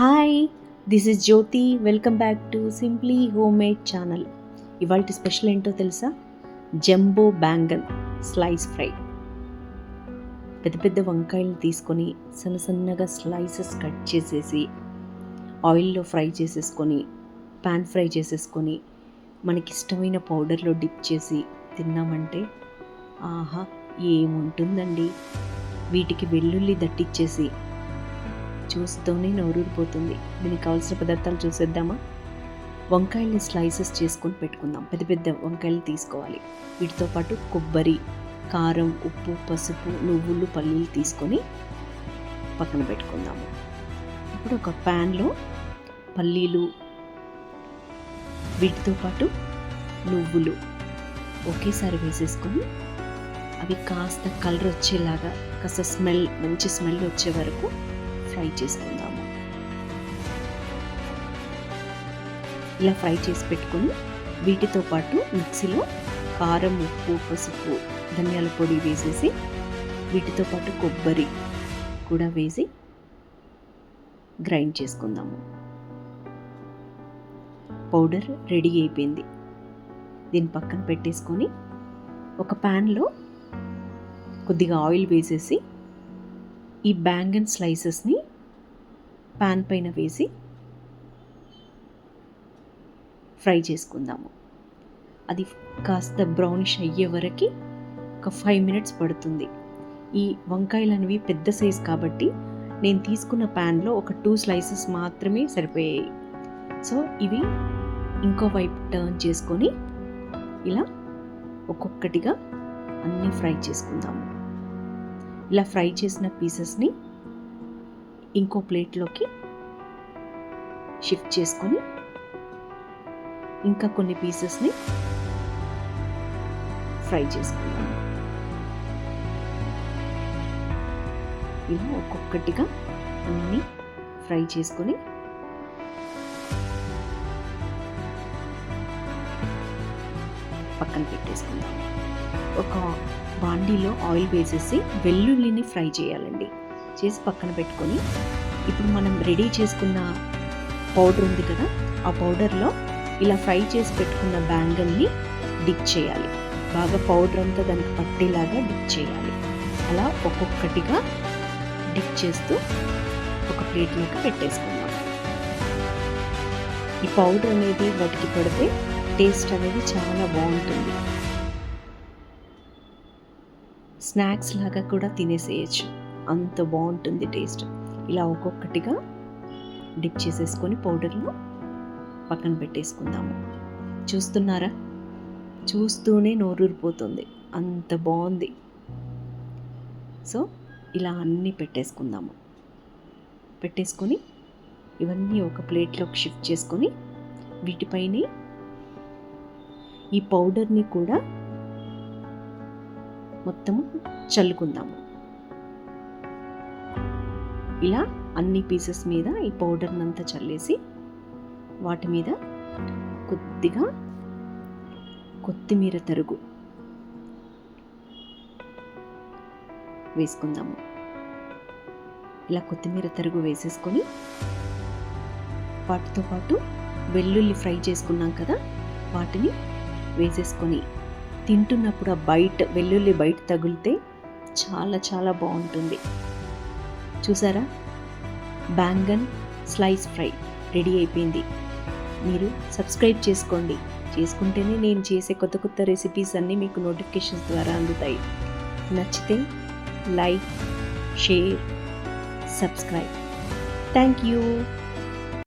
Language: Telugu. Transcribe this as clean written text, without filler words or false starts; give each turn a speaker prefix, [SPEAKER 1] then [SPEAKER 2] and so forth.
[SPEAKER 1] Hi, this is Jyothi. Welcome back to simply home made channel. ఇవాళ స్పెషల్ ఏంటో తెలుసా? Jumbo baingan slice fry. పెద్ద పెద్ద వంకాయలు తీసుకొని సన్నగా స్లైసెస్ కట్ చేసేసి ఆయిల్లో ఫ్రై చేసేసుకొని పాన్ ఫ్రై చేసేసుకొని మనకి ఇష్టమైన పౌడర్లో డిప్ చేసి తిన్నామంటే ఆహా ఏముంటుందండి. వీటికి వెల్లుల్లి దట్టిచ్చేసి చూస్తూనే నోరూరిపోతుంది. దీనికి కావాల్సిన పదార్థాలు చూసేద్దామా? వంకాయల్ని స్లైసెస్ చేసుకొని పెట్టుకుందాం. పెద్ద పెద్ద వంకాయలు తీసుకోవాలి. వీటితో పాటు కొబ్బరి, కారం, ఉప్పు, పసుపు, నువ్వులు, పల్లీలు తీసుకొని పక్కన పెట్టుకుందాము. ఇప్పుడు ఒక ప్యాన్లో పల్లీలు, వీటితో పాటు నువ్వులు ఒకేసారి వేసేసుకొని అవి కాస్త కలర్ వచ్చేలాగా, కాస్త మంచి స్మెల్ వచ్చే వరకు ఫ్రై చేసుకుందాము. ఇలా ఫ్రై చేసి పెట్టుకొని వీటితో పాటు మిక్సీలో కారం, ఉప్పు, పసుపు, ధనియాల పొడి వేసేసి వీటితో పాటు కొబ్బరి కూడా వేసి గ్రైండ్ చేసుకుందాము. పౌడర్ రెడీ అయిపోయింది. దీన్ని పక్కన పెట్టేసుకొని ఒక ప్యాన్లో కొద్దిగా ఆయిల్ వేసేసి ఈ బ్యాంగన్ స్లైసెస్ని ప్యాన్ పైన వేసి ఫ్రై చేసుకుందాము. అది కాస్త బ్రౌనిష్ అయ్యే వరకు ఒక 5 minutes పడుతుంది. ఈ వంకాయలు అనేవి పెద్ద సైజ్ కాబట్టి నేను తీసుకున్న ప్యాన్లో ఒక 2 slices మాత్రమే సరిపోయాయి. సో ఇవి ఇంకో వైపు టర్న్ చేసుకొని ఇలా ఒక్కొక్కటిగా అన్నీ ఫ్రై చేసుకుందాము. ఇలా ఫ్రై చేసిన పీసెస్ని ఇంకో ప్లేట్లోకి షిఫ్ట్ చేసుకొని ఇంకా కొన్ని పీసెస్ని ఫ్రై చేసుకుందాము. ఇలా ఒక్కొక్కటిగా అన్నీ ఫ్రై చేసుకొని పక్కన పెట్టేసుకుందాము. ఒక బాండీలో ఆయిల్ వేసేసి వెల్లుల్లిని ఫ్రై చేయాలండి. చేసి పక్కన పెట్టుకొని ఇప్పుడు మనం రెడీ చేసుకున్న పౌడర్ ఉంది కదా, ఆ పౌడర్లో ఇలా ఫ్రై చేసి పెట్టుకున్న బ్యాంగన్ని డిప్ చేయాలి. బాగా పౌడర్ అంతా దానికి పట్టేలాగా డిప్ చేయాలి. అలా ఒక్కొక్కటిగా డిప్ చేస్తూ ఒక ప్లేట్లోకి పెట్టేసుకుందాం. ఈ పౌడర్ అనేది వాటికి పడితే టేస్ట్ అనేది చాలా బాగుంటుంది. స్నాక్స్ లాగా కూడా తినేసేయచ్చు, అంత బాగుంటుంది టేస్ట్. ఇలా ఒక్కొక్కటిగా డిప్ చేసేసుకొని పౌడర్లో పక్కన పెట్టేసుకుందాము. చూస్తున్నారా? చూస్తూనే నోరూరిపోతుంది, అంత బాగుంది. సో ఇలా అన్నీ పెట్టేసుకుందాము. పెట్టేసుకొని ఇవన్నీ ఒక ప్లేట్లోకి షిఫ్ట్ చేసుకొని వీటిపైనే ఈ పౌడర్ని కూడా మొత్తము చల్లుకుందాము. ఇలా అన్ని పీసెస్ మీద ఈ పౌడర్ని అంతా చల్లేసి వాటి మీద కొద్దిగా కొత్తిమీర తరుగు వేసుకుందాము. ఇలా కొత్తిమీర తరుగు వేసేసుకొని వాటితో పాటు వెల్లుల్లి ఫ్రై చేసుకున్నాం కదా, వాటిని వేసేసుకొని తింటున్నప్పుడు ఆ వెల్లుల్లి బయట తగిలితే చాలా చాలా బాగుంటుంది. చూసారా? బ్యాంగన్ స్లైస్ ఫ్రై రెడీ అయిపోయింది. మీరు సబ్స్క్రైబ్ చేసుకోండి. చేసుకుంటేనే నేను చేసే కొత్త కొత్త రెసిపీస్ అన్నీ మీకు నోటిఫికేషన్స్ ద్వారా అందుతాయి. నచ్చితే like, share, subscribe. Thank you.